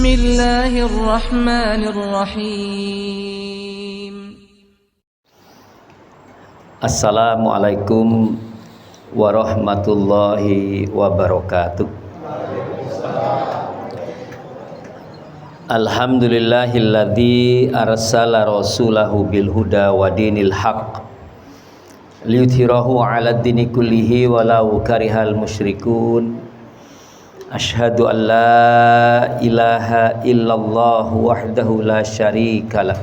Bismillahirrahmanirrahim. Assalamualaikum warahmatullahi wabarakatuh. Alhamdulillahilladzi arsala rasulahu bil huda wa dinil haqq liyudhhirahu 'alad dini kullihi walau karihal musyrikun. Asyhadu an la ilaha illallah wahdahu la syarikalah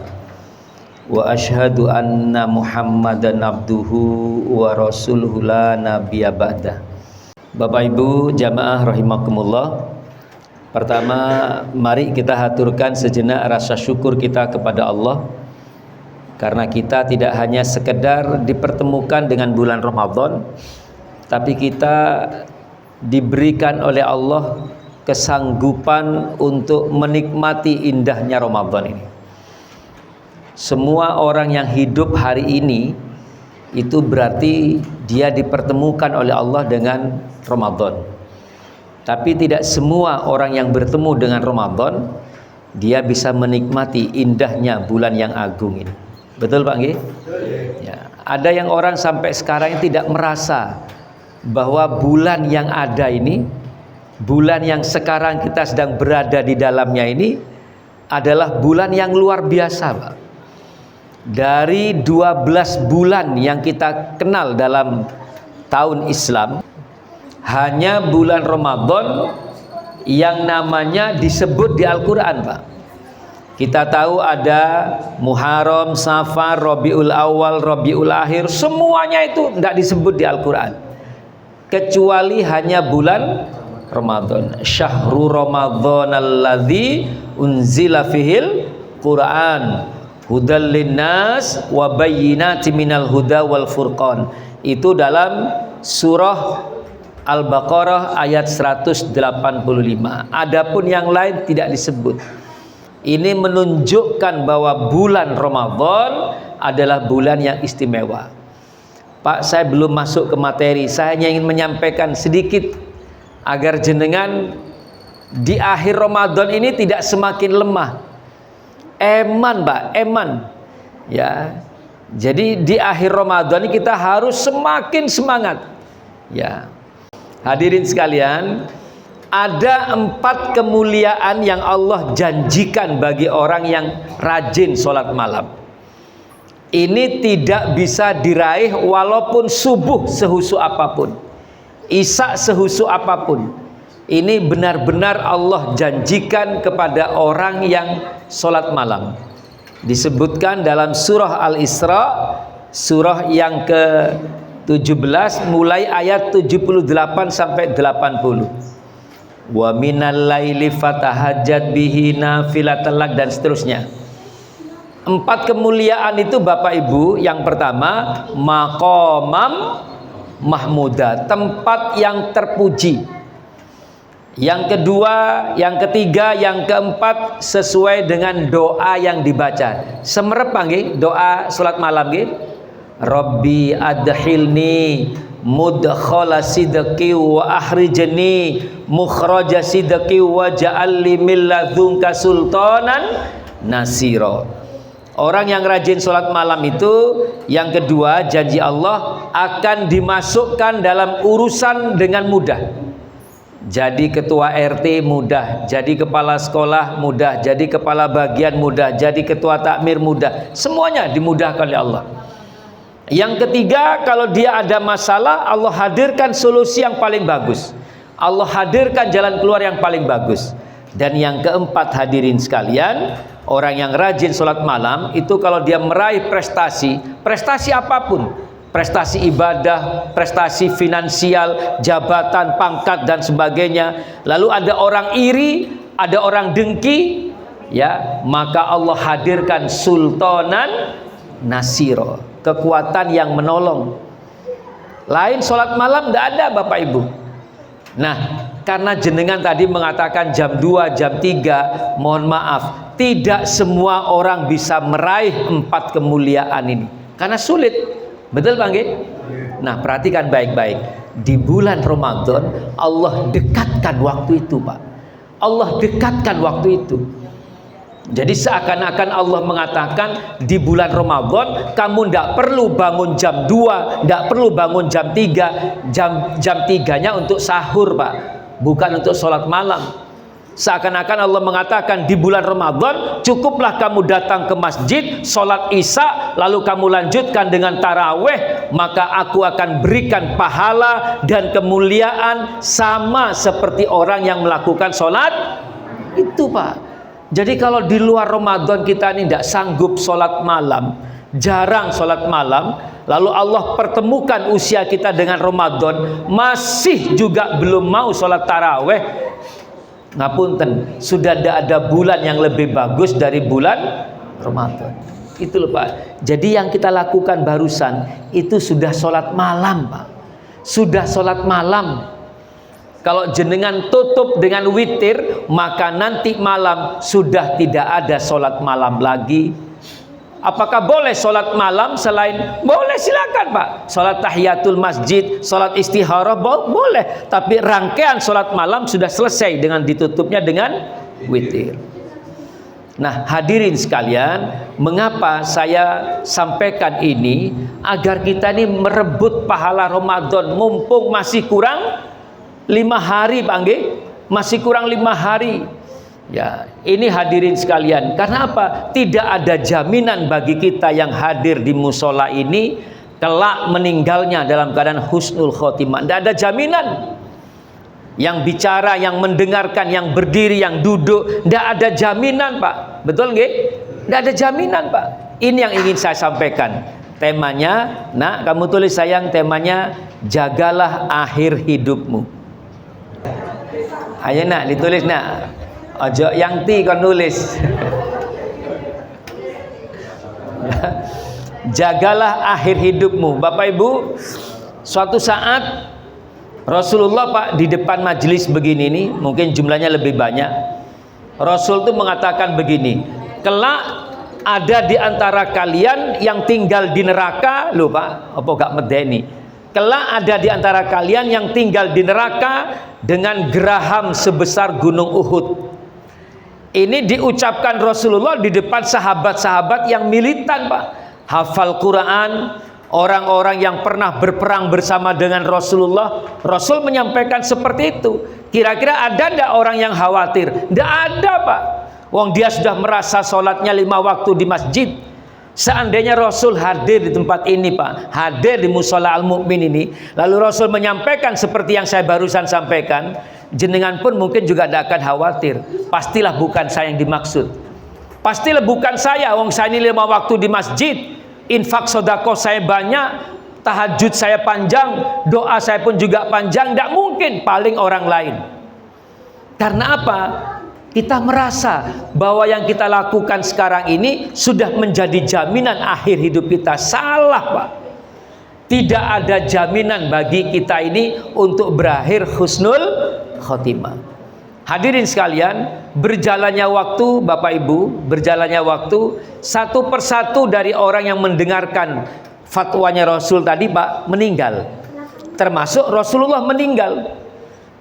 wa asyhadu anna Muhammadan abduhu wa rasuluhu la nabiyya ba'dah. Bapak Ibu jamaah rahimakumullah, pertama mari kita haturkan sejenak rasa syukur kita kepada Allah karena kita tidak hanya sekedar dipertemukan dengan bulan Ramadan, tapi kita diberikan oleh Allah kesanggupan untuk menikmati indahnya Ramadan ini. Semua orang yang hidup hari ini itu berarti dia dipertemukan oleh Allah dengan Ramadan. Tapi tidak semua orang yang bertemu dengan Ramadan dia bisa menikmati indahnya bulan yang agung ini. Betul Pak Nggih? Ya, ada yang orang sampai sekarang tidak merasa bahwa bulan yang ada ini, bulan yang sekarang kita sedang berada di dalamnya ini adalah bulan yang luar biasa, Pak. Dari 12 bulan yang kita kenal dalam tahun Islam, hanya bulan Ramadan yang namanya disebut di Al-Quran, Pak. Kita tahu ada Muharram, Safar, Rabiul Awal, Rabiul Akhir, semuanya itu tidak disebut di Al-Quran, kecuali hanya bulan Ramadan. Syahrul Ramadan alladzi unzila fihil Quran hudal linnas wa bayyinatin minal huda wal furqan. Itu dalam surah Al-Baqarah ayat 185. Adapun yang lain tidak disebut. Ini menunjukkan bahwa bulan Ramadan adalah bulan yang istimewa. Pak, saya belum masuk ke materi. Saya hanya ingin menyampaikan sedikit agar jenengan di akhir Ramadan ini tidak semakin lemah. Eman, Pak, eman. Ya. Jadi di akhir Ramadan ini kita harus semakin semangat. Ya. Hadirin sekalian, ada 4 kemuliaan yang Allah janjikan bagi orang yang rajin sholat malam. Ini tidak bisa diraih walaupun subuh sehusu apapun, isya sehusu apapun. Ini benar-benar Allah janjikan kepada orang yang sholat malam. Disebutkan dalam surah Al-Isra, surah yang ke-17, mulai ayat 78 sampai 80. Wa minal laili fatahajjat bihi nafilatan lak, dan seterusnya. 4 kemuliaan itu Bapak Ibu, yang pertama maqamam mahmuda, tempat yang terpuji. Yang kedua, yang ketiga, yang keempat sesuai dengan doa yang dibaca. Semerep nggih doa salat malam nggih. Rabbi adkhilni mudkhala sidqi wa akhrijni mukhraja sidqi wa ja'alni min ladzunka sultanan nasira. Orang yang rajin sholat malam itu, yang kedua, janji Allah akan dimasukkan dalam urusan dengan mudah. Jadi ketua RT mudah, jadi kepala sekolah mudah, jadi kepala bagian mudah, jadi ketua takmir mudah. Semuanya dimudahkan oleh Allah. Yang ketiga, kalau dia ada masalah, Allah hadirkan solusi yang paling bagus. Allah hadirkan jalan keluar yang paling bagus. Dan yang keempat, hadirin sekalian, orang yang rajin sholat malam itu kalau dia meraih prestasi apapun, prestasi ibadah, prestasi finansial, jabatan, pangkat dan sebagainya, lalu ada orang iri, ada orang dengki, ya, maka Allah hadirkan sultanan nasiro, kekuatan yang menolong. Lain sholat malam tidak ada Bapak Ibu. Nah, karena jenengan tadi mengatakan jam 2, jam 3, mohon maaf, tidak semua orang bisa meraih 4 kemuliaan ini karena sulit. Betul Pak nggih? Nah, perhatikan baik-baik. Di bulan Ramadan Allah dekatkan waktu itu, Pak. Allah dekatkan waktu itu. Jadi seakan-akan Allah mengatakan di bulan Ramadan kamu tidak perlu bangun jam 2, tidak perlu bangun jam 3. Jam 3-nya untuk sahur, Pak, bukan untuk sholat malam. Seakan-akan Allah mengatakan di bulan Ramadan cukuplah kamu datang ke masjid, sholat isya, lalu kamu lanjutkan dengan taraweh, maka aku akan berikan pahala dan kemuliaan sama seperti orang yang melakukan sholat itu, Pak. Jadi kalau di luar Ramadan kita ini tidak sanggup sholat malam, jarang sholat malam, lalu Allah pertemukan usia kita dengan Ramadan, masih juga belum mau sholat taraweh, ngapunten, sudah tidak ada bulan yang lebih bagus dari bulan Ramadan. Itu loh, Pak. Jadi yang kita lakukan barusan itu sudah sholat malam, Pak. Sudah sholat malam. Kalau jenengan tutup dengan witir, maka nanti malam sudah tidak ada sholat malam lagi. Apakah boleh sholat malam selain? Boleh, silakan, Pak. Sholat tahiyatul masjid, sholat istikharah, boleh. Tapi rangkaian sholat malam sudah selesai dengan ditutupnya dengan witir. Nah, hadirin sekalian, mengapa saya sampaikan ini? Agar kita ini merebut pahala Ramadan, mumpung masih kurang 5 hari, Pak Nggih. Masih kurang 5 hari. Ya, ini hadirin sekalian. Karena apa? Tidak ada jaminan bagi kita yang hadir di musola ini kelak meninggalnya dalam keadaan husnul khotimah. Tidak ada jaminan. Yang bicara, yang mendengarkan, yang berdiri, yang duduk, tidak ada jaminan, Pak. Betul nggih? Tidak ada jaminan, Pak. Ini yang ingin saya sampaikan. Temanya, nak, kamu tulis sayang, temanya jagalah akhir hidupmu. Ayo nak, ditulis nak. Ojo yang ti kon nulis. Jagalah akhir hidupmu. Bapak Ibu, suatu saat Rasulullah, Pak, di depan majelis begini nih, mungkin jumlahnya lebih banyak. Rasul itu mengatakan begini, kelak ada di antara kalian yang tinggal di neraka. Loh, Pak, apa gak medeni? Kelak ada di antara kalian yang tinggal di neraka dengan geraham sebesar gunung Uhud. Ini diucapkan Rasulullah di depan sahabat-sahabat yang militan, Pak. Hafal Quran, orang-orang yang pernah berperang bersama dengan Rasulullah. Rasul menyampaikan seperti itu. Kira-kira ada tidak orang yang khawatir? Tidak ada, Pak. Wong dia sudah merasa sholatnya 5 waktu di masjid. Seandainya Rasul hadir di tempat ini, Pak, hadir di musola Al-Mu'min ini, lalu Rasul menyampaikan seperti yang saya barusan sampaikan, jenengan pun mungkin juga tidak akan khawatir. Pastilah bukan saya yang dimaksud. Pastilah bukan saya. Wong saya ini 5 waktu di masjid, infak sedekah saya banyak, tahajud saya panjang, doa saya pun juga panjang. Tidak mungkin, paling orang lain. Karena apa? Kita merasa bahwa yang kita lakukan sekarang ini sudah menjadi jaminan akhir hidup kita. Salah, Pak. Tidak ada jaminan bagi kita ini untuk berakhir husnul khotimah. Hadirin sekalian, berjalannya waktu, Bapak Ibu, berjalannya waktu, satu persatu dari orang yang mendengarkan fatwanya Rasul tadi, Pak, meninggal. Termasuk Rasulullah meninggal.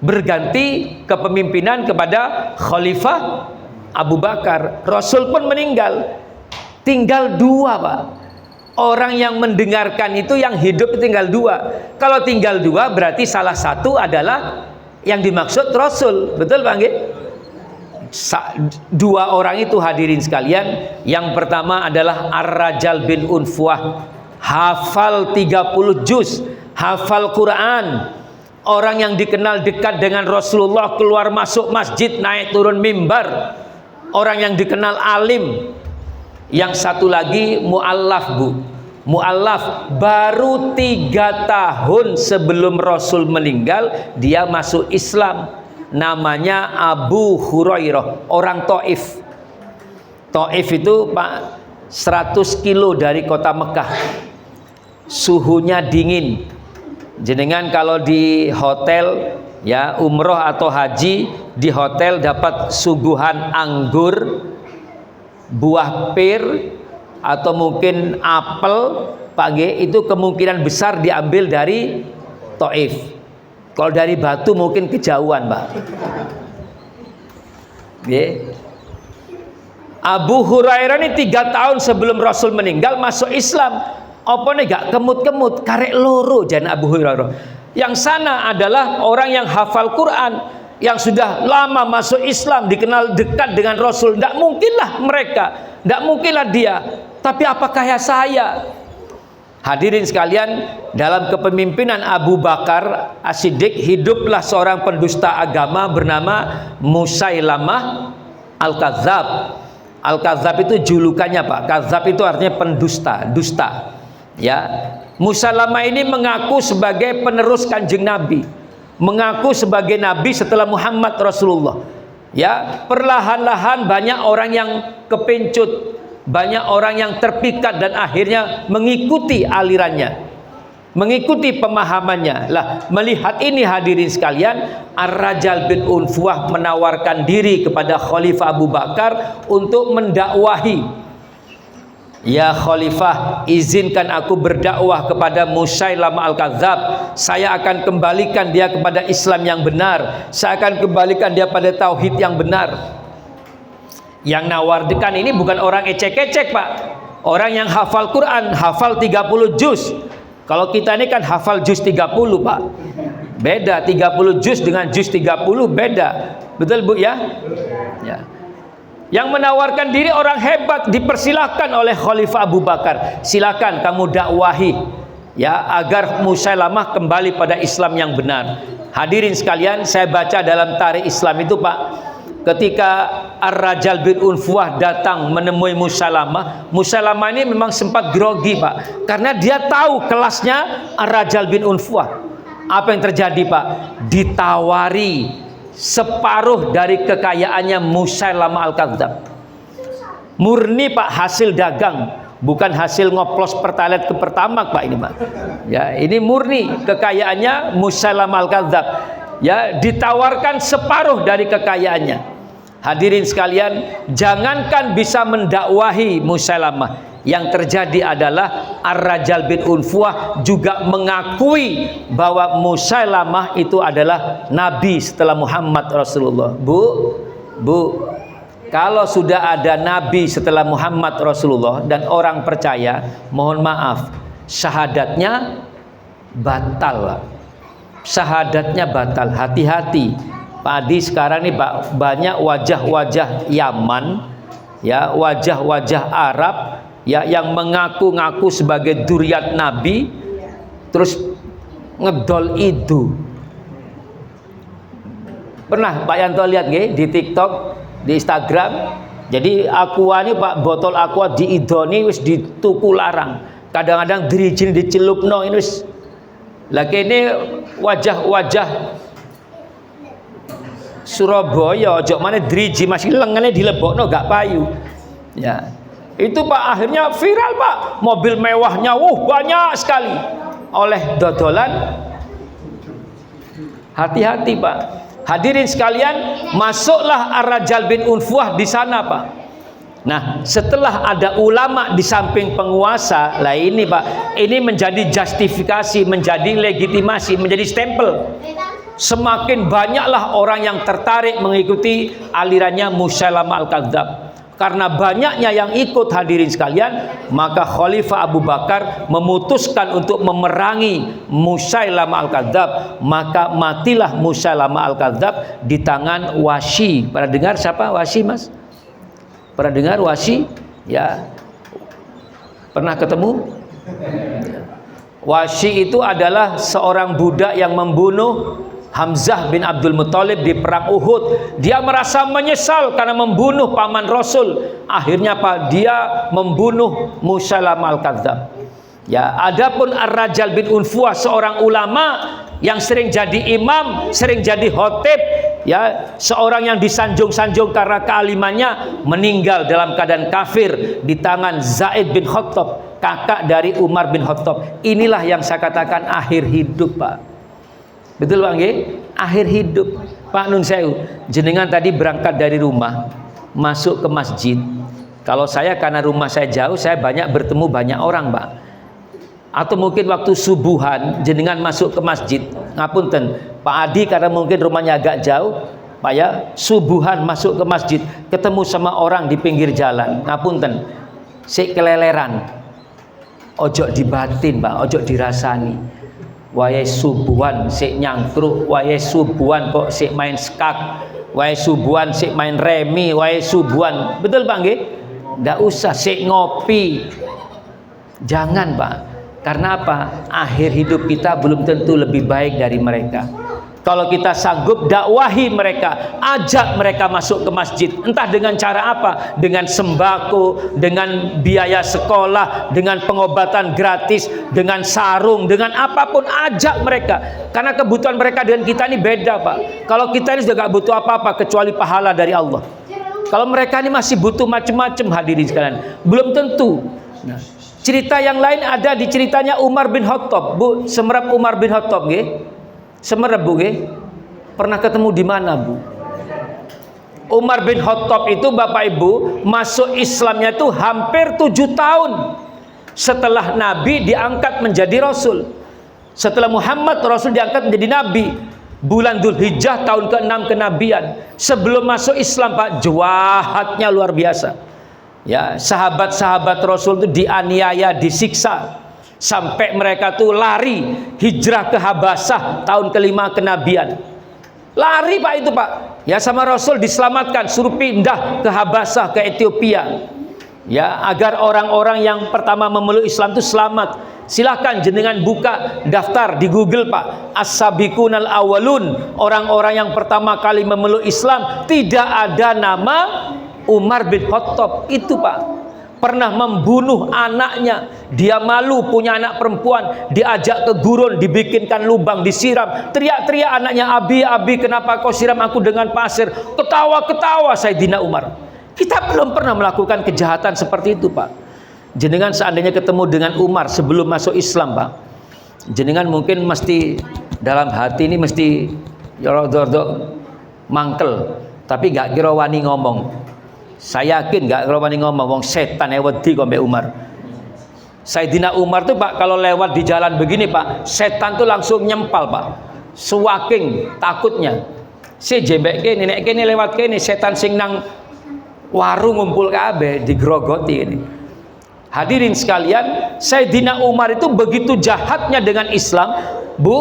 Berganti kepemimpinan kepada Khalifah Abu Bakar. Rasul pun meninggal. Tinggal 2, Pak. Orang yang mendengarkan itu, yang hidup tinggal 2. Kalau tinggal 2 berarti salah satu adalah yang dimaksud Rasul. Betul, Pak nggih? 2 orang itu, hadirin sekalian. Yang pertama adalah Ar-Rajal bin Unfuah, hafal 30 juz, hafal Quran. Orang yang dikenal dekat dengan Rasulullah, keluar masuk masjid, naik turun mimbar. Orang yang dikenal alim. Yang satu lagi mu'allaf, Bu. Mu'allaf, baru 3 tahun sebelum Rasul meninggal, dia masuk Islam. Namanya Abu Hurairah, orang Taif. Taif itu, Pak, 100 kilo dari kota Mekah. Suhunya dingin. Jenengan kalau di hotel, ya, umroh atau haji, di hotel dapat suguhan anggur, buah pir, atau mungkin apel, Pak G, itu kemungkinan besar diambil dari Taif. Kalau dari Batu mungkin kejauhan, Pak. Nggih. Abu Hurairah ini 3 tahun sebelum Rasul meninggal masuk Islam. Apa nih gak kemut-kemut karek loro jan Abu Hurairah. Yang sana adalah orang yang hafal Quran, yang sudah lama masuk Islam, dikenal dekat dengan Rasul. Tidak mungkinlah mereka, tidak mungkinlah dia. Tapi apakah ya saya? Hadirin sekalian, dalam kepemimpinan Abu Bakar As-Siddiq hiduplah seorang pendusta agama bernama Musailamah Al-Kadzab. Al-Kadzab itu julukannya Pak. Kadzab itu artinya pendusta, dusta. Ya, Musailamah ini mengaku sebagai penerus Kanjeng Nabi, mengaku sebagai Nabi setelah Muhammad Rasulullah. Ya, perlahan-lahan banyak orang yang kepencut, banyak orang yang terpikat dan akhirnya mengikuti alirannya, mengikuti pemahamannya. Lah, melihat ini hadirin sekalian, Ar-Rajal bin Unfuah menawarkan diri kepada Khalifah Abu Bakar untuk mendakwahi. Ya Khalifah, izinkan aku berdakwah kepada Musailamah Al-Kadzab. Saya akan kembalikan dia kepada Islam yang benar. Saya akan kembalikan dia pada tauhid yang benar. Yang nawarkan ini bukan orang ecek-ecek Pak. Orang yang hafal Quran, hafal 30 juz. Kalau kita ini kan hafal juz 30 Pak. Beda 30 juz dengan juz 30 beda. Betul Bu ya? Ya. Yang menawarkan diri orang hebat dipersilahkan oleh Khalifah Abu Bakar. Silakan kamu dakwahi ya agar Musailamah kembali pada Islam yang benar. Hadirin sekalian, saya baca dalam tarikh Islam itu Pak, ketika Ar-Rajal bin Unfuah datang menemui Musailamah, Musailamah ini memang sempat grogi Pak, karena dia tahu kelasnya Ar-Rajal bin Unfuah. Apa yang terjadi Pak? Ditawari separuh dari kekayaannya Musailamah Al-Kadzab. Murni Pak, hasil dagang, bukan hasil ngoplos pertalite ke Pertamax Pak ini Pak. Ya, ini murni kekayaannya Musailamah Al-Kadzab. Ya, ditawarkan separuh dari kekayaannya. Hadirin sekalian, jangankan bisa mendakwahi Musailamah, yang terjadi adalah Ar-Rajal bin Unfuah juga mengakui bahwa Musailamah itu adalah Nabi setelah Muhammad Rasulullah. Bu, kalau sudah ada Nabi setelah Muhammad Rasulullah dan orang percaya, mohon maaf, syahadatnya batal. Syahadatnya batal. Hati-hati Pak Adi, sekarang nih Pak, banyak wajah-wajah Yaman, ya, wajah-wajah Arab ya, yang mengaku-ngaku sebagai dzurriyyat Nabi, terus ngedol itu. Pernah Pak Yanto lihat nggih di TikTok, di Instagram? Jadi aqua ini Pak, botol aqua diidoni wis dituku larang. Kadang-kadang dirijin dicelupno ini wis. Lah kene wajah-wajah Surabaya ojo mana driji masih lengannya dilebokno gak payu. Ya. Itu Pak akhirnya viral Pak, mobil mewahnya banyak sekali oleh dodolan. Hati-hati Pak. Hadirin sekalian, masuklah Ar-Rajal bin Unfuah di sana Pak. Nah, setelah ada ulama di samping penguasa, lah ini Pak, ini menjadi justifikasi, menjadi legitimasi, menjadi stempel. Semakin banyaklah orang yang tertarik mengikuti alirannya Musailamah Al-Kadzab. Karena banyaknya yang ikut hadirin sekalian, maka Khalifah Abu Bakar memutuskan untuk memerangi Musailamah Al-Kadzab. Maka matilah Musailamah Al-Kadzab di tangan Wasyi. Pernah dengar siapa Wasyi Mas? Pernah dengar Wasyi? Ya. Pernah ketemu? Wasyi itu adalah seorang budak yang membunuh Hamzah bin Abdul Muthalib di perang Uhud. Dia merasa menyesal karena membunuh paman Rasul. Akhirnya Pak, dia membunuh Musailamah Al-Kadzab. Ya, adapun Ar-Rajal bin Unfuah seorang ulama yang sering jadi imam, sering jadi khotib, ya, seorang yang disanjung-sanjung karena kealimannya, meninggal dalam keadaan kafir di tangan Zaid bin Khattab, kakak dari Umar bin Khattab. Inilah yang saya katakan akhir hidup Pak. Betul Pak nggih? Akhir hidup. Pak Nun Sewu, jenengan tadi berangkat dari rumah masuk ke masjid. Kalau saya karena rumah saya jauh, saya banyak bertemu banyak orang Pak. Atau mungkin waktu subuhan jenengan masuk ke masjid, ngapunten Pak Adi karena mungkin rumahnya agak jauh, Pak ya, subuhan masuk ke masjid, ketemu sama orang di pinggir jalan, ngapunten, sik keleleran, ojo dibatin Pak, ojo dirasani. Wae subuhan sik nyangkruk, wae subuhan kok sik main skak, wae subuhan sik main remi, wae subuhan, betul Pak nggih? Ndak usah sik ngopi. Jangan Pak. Karena apa? Akhir hidup kita belum tentu lebih baik dari mereka. Kalau kita sanggup dakwahi mereka, ajak mereka masuk ke masjid, entah dengan cara apa, dengan sembako, dengan biaya sekolah, dengan pengobatan gratis, dengan sarung, dengan apapun, ajak mereka. Karena kebutuhan mereka dengan kita ini beda Pak. Kalau kita ini sudah gak butuh apa-apa kecuali pahala dari Allah. Kalau mereka ini masih butuh macam-macam, hadirin sekalian, belum tentu. Nah, cerita yang lain ada di ceritanya Umar bin Khattab, Bu, semerap Umar bin Khattab nggih. Semerap Bu nggih. Pernah ketemu di mana Bu? Umar bin Khattab itu Bapak Ibu masuk Islamnya itu hampir 7 tahun setelah Nabi diangkat menjadi Rasul. Setelah Muhammad Rasul diangkat menjadi Nabi, bulan Dzulhijjah tahun ke-6 kenabian. Sebelum masuk Islam Pak, jahatnya luar biasa. Ya, sahabat-sahabat Rasul itu dianiaya, disiksa, sampai mereka tuh lari hijrah ke Habasah tahun ke-5 kenabian. Lari Pak itu Pak. Ya, sama Rasul diselamatkan, suruh pindah ke Habasah, ke Ethiopia. Ya, agar orang-orang yang pertama memeluk Islam itu selamat. Silahkan jenengan buka daftar di Google Pak. As-sabiqunal awalun, orang-orang yang pertama kali memeluk Islam, tidak ada nama Umar bin Khattab itu Pak. Pernah membunuh anaknya, dia malu punya anak perempuan, diajak ke gurun, dibikinkan lubang, disiram, teriak-teriak anaknya, abi kenapa kau siram aku dengan pasir? Ketawa-ketawa Sayyidina Umar. Kita belum pernah melakukan kejahatan seperti itu Pak. Jenengan seandainya ketemu dengan Umar sebelum masuk Islam Pak, jenengan mungkin mesti dalam hati ini mesti rodok mangkel, tapi gak kira wani ngomong. Saya yakin gak wani ngomong, wong setan wedi kok Mbak Umar. Sayyidina Umar tuh Pak kalau lewat di jalan begini Pak, setan tuh langsung nyempal Pak, suwaking takutnya. Si jembek kene, nek kene lewat kene, setan sing nang warung ngumpul kabeh digrogoti ini. Hadirin sekalian, Sayyidina Umar itu begitu jahatnya dengan Islam, Bu.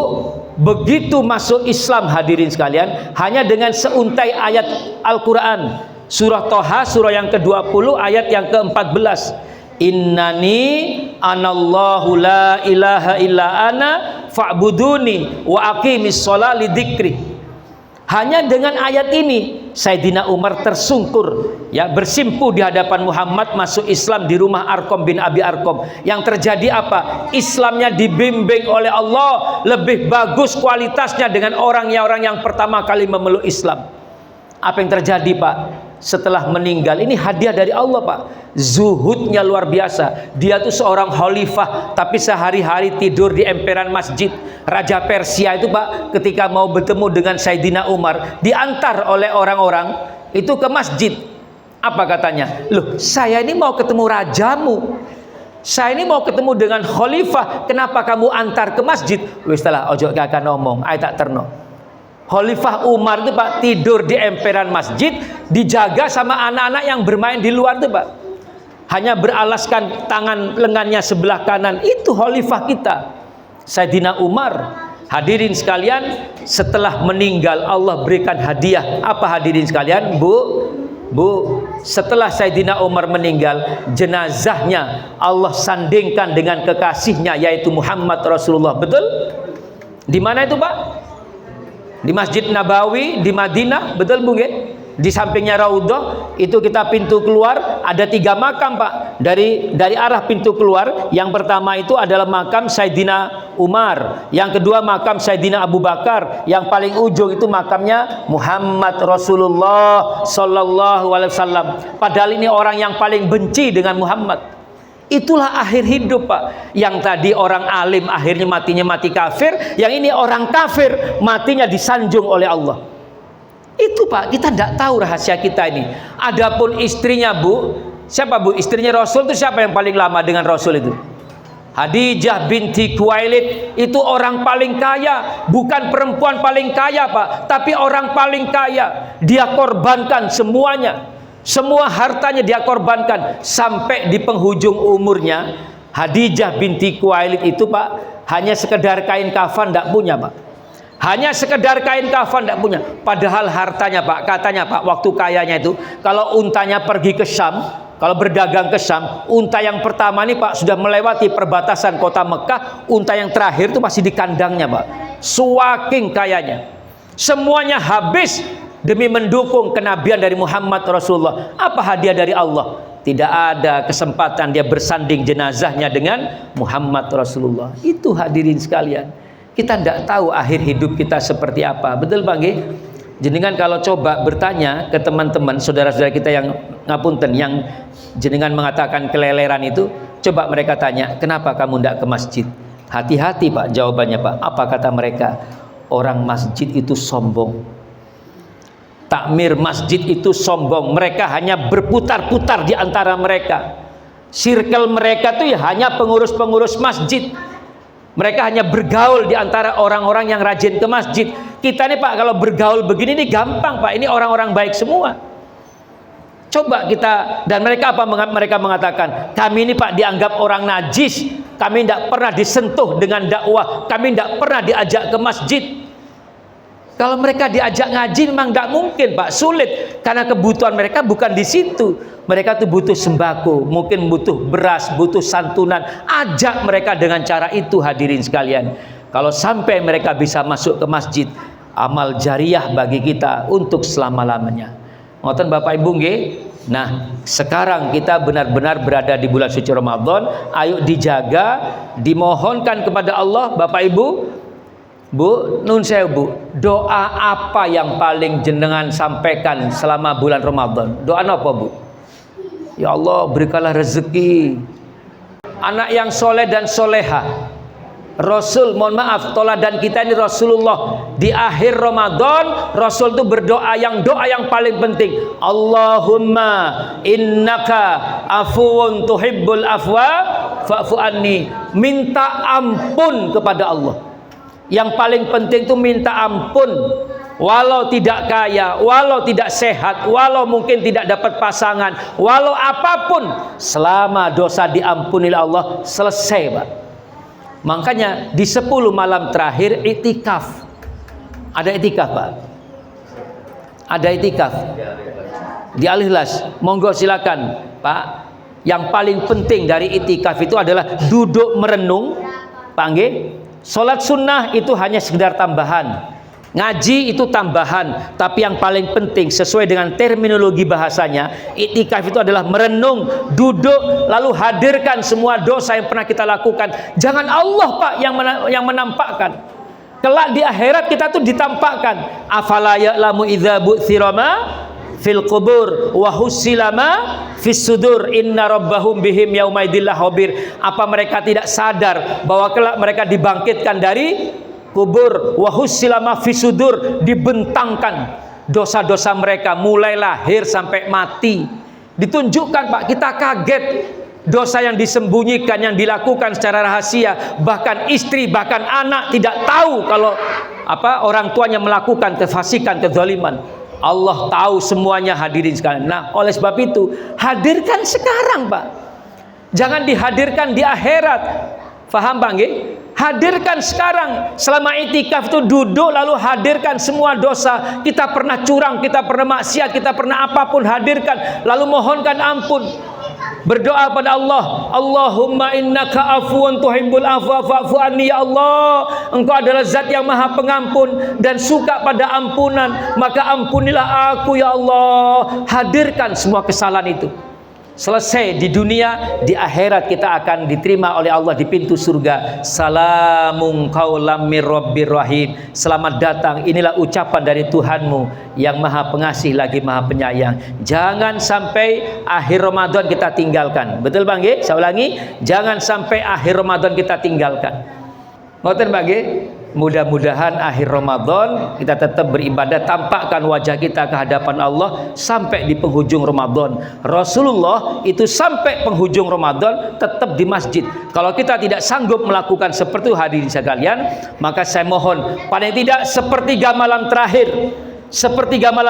Begitu masuk Islam hadirin sekalian, hanya dengan seuntai ayat Al-Quran, surah Toha, surah yang ke-20 ayat yang ke-14. Innani anallahu la ilaha illa ana fa'buduni wa aqimis sholat li dzikri. Hanya dengan ayat ini Sayyidina Umar tersungkur, ya, bersimpuh di hadapan Muhammad, masuk Islam di rumah Arqam bin Abi Arqam. Yang terjadi apa? Islamnya dibimbing oleh Allah, lebih bagus kualitasnya dengan orang-orang yang pertama kali memeluk Islam. Apa yang terjadi Pak? Setelah meninggal, ini hadiah dari Allah Pak. Zuhudnya luar biasa. Dia tuh seorang khalifah, tapi sehari-hari tidur di emperan masjid. Raja Persia itu Pak, ketika mau bertemu dengan Sayyidina Umar, diantar oleh orang-orang itu ke masjid. Apa katanya? Loh, saya ini mau ketemu rajamu, saya ini mau ketemu dengan khalifah, kenapa kamu antar ke masjid? Wis lah, ojo kakak ngomong, ayo tak terno. Khalifah Umar itu Pak tidur di emperan masjid, dijaga sama anak-anak yang bermain di luar itu Pak. Hanya beralaskan tangan lengannya sebelah kanan. Itu khalifah kita, Sayyidina Umar. Hadirin sekalian, setelah meninggal Allah berikan hadiah. Apa hadirin sekalian? Bu, setelah Sayyidina Umar meninggal, jenazahnya Allah sandingkan dengan kekasihnya, yaitu Muhammad Rasulullah. Betul? Di mana itu Pak? Di Masjid Nabawi di Madinah, betul Bu nggih? Di sampingnya Raudhah, itu kita pintu keluar ada 3 makam Pak. Dari arah pintu keluar, yang pertama itu adalah makam Sayyidina Umar, yang kedua makam Sayyidina Abu Bakar, yang paling ujung itu makamnya Muhammad Rasulullah sallallahu alaihi wasallam. Padahal ini orang yang paling benci dengan Muhammad. Itulah akhir hidup Pak. Yang tadi orang alim akhirnya matinya mati kafir, yang ini orang kafir matinya disanjung oleh Allah. Itu Pak, kita tidak tahu rahasia kita ini. Adapun istrinya Bu, siapa Bu? Istrinya Rasul itu siapa yang paling lama dengan Rasul itu? Khadijah binti Khuwailid itu orang paling kaya, bukan perempuan paling kaya Pak, tapi orang paling kaya. Dia korbankan semuanya, semua hartanya dia korbankan. Sampai di penghujung umurnya, Khadijah binti Khuwailid itu Pak, hanya sekedar kain kafan tidak punya Pak. Hanya sekedar kain kafan tidak punya. Padahal hartanya Pak, katanya Pak, waktu kayanya itu, kalau untanya pergi ke Syam, kalau berdagang ke Syam, unta yang pertama ini Pak sudah melewati perbatasan kota Mekah, unta yang terakhir itu masih di kandangnya Pak. Saking kayanya. Semuanya habis demi mendukung kenabian dari Muhammad Rasulullah. Apa hadiah dari Allah? Tidak ada kesempatan dia bersanding jenazahnya dengan Muhammad Rasulullah. Itu hadirin sekalian. Kita tidak tahu akhir hidup kita seperti apa. Betul Pak nggih? Jenengan kalau coba bertanya ke teman-teman saudara-saudara kita yang ngapunten, yang jenengan mengatakan keleleran itu, coba mereka tanya, kenapa kamu tidak ke masjid? Hati-hati Pak jawabannya Pak. Apa kata mereka? Orang masjid itu sombong. Takmir masjid itu sombong. Mereka hanya berputar-putar di antara mereka. Circle mereka tuh ya hanya pengurus-pengurus masjid. Mereka hanya bergaul di antara orang-orang yang rajin ke masjid. Kita nih Pak kalau bergaul begini nih gampang Pak. Ini orang-orang baik semua. Coba kita, dan mereka apa mereka mengatakan? Kami ini Pak dianggap orang najis. Kami tidak pernah disentuh dengan dakwah. Kami tidak pernah diajak ke masjid. Kalau mereka diajak ngaji memang tidak mungkin Pak, sulit. Karena kebutuhan mereka bukan di situ. Mereka tuh butuh sembako, mungkin butuh beras, butuh santunan. Ajak mereka dengan cara itu hadirin sekalian. Kalau sampai mereka bisa masuk ke masjid, amal jariah bagi kita untuk selama-lamanya. Ngoten Bapak Ibu nggih? Nah, sekarang kita benar-benar berada di bulan suci Ramadan. Ayo dijaga, dimohonkan kepada Allah Bapak Ibu. Bu, nun sewu Bu, doa apa yang paling jenengan sampaikan selama bulan Ramadan? Doa apa Bu? Ya Allah berikanlah rezeki, anak yang soleh dan soleha. Rasul, mohon maaf, toladan kita ini Rasulullah. Di akhir Ramadan Rasul itu berdoa yang paling penting, Allahumma innaka afuwun tuhibbul afwa fa'fu anni. Minta ampun kepada Allah. Yang paling penting itu minta ampun. Walau tidak kaya, walau tidak sehat, walau mungkin tidak dapat pasangan, walau apapun, selama dosa diampuni oleh Allah, selesai Pak. Makanya di 10 malam terakhir itikaf. Ada itikaf Pak? Ada itikaf di Al-Ikhlas. Monggo silakan Pak. Yang paling penting dari itikaf itu adalah duduk merenung Pak nggih. Sholat sunnah itu hanya sekedar tambahan, ngaji itu tambahan, tapi yang paling penting sesuai dengan terminologi bahasanya, iktikaf itu adalah merenung, duduk, lalu hadirkan semua dosa yang pernah kita lakukan. Jangan Allah Pak yang menampakkan. Kelak di akhirat kita tuh ditampakkan. Afala ya'lamu idza bu'thira ma fil qubur wa husilama fis sudur inna rabbahum bihim yaumaidillah khabir. Apa mereka tidak sadar bahwa kelak mereka dibangkitkan dari kubur, wa husilama fis sudur, dibentangkan dosa-dosa mereka mulai lahir sampai mati. Ditunjukkan Pak, kita kaget. Dosa yang disembunyikan, yang dilakukan secara rahasia, bahkan istri, bahkan anak tidak tahu kalau orang tuanya melakukan kefasikan, kezaliman. Allah tahu semuanya hadirin sekalian. Nah, oleh sebab itu hadirkan sekarang Pak. Jangan dihadirkan di akhirat. Faham Pak nggih? Hadirkan sekarang. Selama itikaf itu duduk lalu hadirkan semua dosa. Kita pernah curang, kita pernah maksiat, kita pernah apapun, hadirkan lalu mohonkan ampun. Berdoa pada Allah, Allahumma innaka afuwun tuhibbul afwa fa'fu anni. Ya Allah, Engkau adalah zat yang maha pengampun dan suka pada ampunan, maka ampunilah aku ya Allah. Hadirkan semua kesalahan itu. Selesai di dunia, di akhirat kita akan diterima oleh Allah di pintu surga. Salamun qaulam mir rabbir rahim. Selamat datang, inilah ucapan dari Tuhanmu yang maha pengasih lagi maha penyayang. Jangan sampai akhir Ramadan kita tinggalkan. Betul Bang nggih? Saya ulangi, jangan sampai akhir Ramadan kita tinggalkan. Ngoten Bang nggih? Mudah-mudahan akhir Ramadan kita tetap beribadah, tampakkan wajah kita ke hadapan Allah sampai di penghujung Ramadan. Rasulullah itu sampai penghujung Ramadan tetap di masjid. Kalau kita tidak sanggup melakukan seperti itu hadirin sekalian, maka saya mohon paling tidak sepertiga malam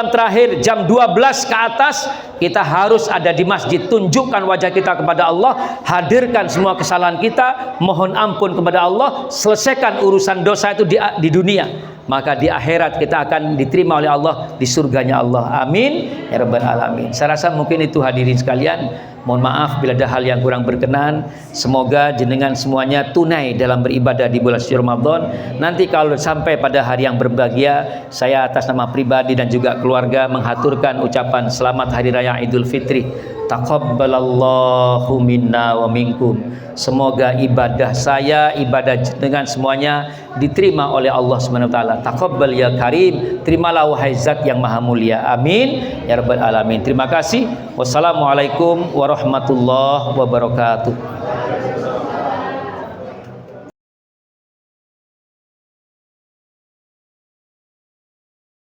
terakhir, jam 12 ke atas kita harus ada di masjid. Tunjukkan wajah kita kepada Allah, hadirkan semua kesalahan kita, mohon ampun kepada Allah, selesaikan urusan dosa itu di dunia, maka di akhirat kita akan diterima oleh Allah di surganya Allah. Amin ya rabbal alamin. Saya rasa mungkin itu hadirin sekalian. Mohon maaf bila ada hal yang kurang berkenan. Semoga jenengan semuanya tunai dalam beribadah di bulan suci Ramadan. Nanti kalau sampai pada hari yang berbahagia, saya atas nama pribadi dan juga keluarga menghaturkan ucapan selamat hari raya Idul Fitri. Taqabbalallahu minna wa minkum. Semoga ibadah saya, ibadah dengan semuanya diterima oleh Allah Subhanahu wa taala. Taqabbal ya Karim. Terimalah wahai Zat yang Maha Mulia. Amin ya rabbal alamin. Terima kasih. Wassalamualaikum warahmatullahi wabarakatuh.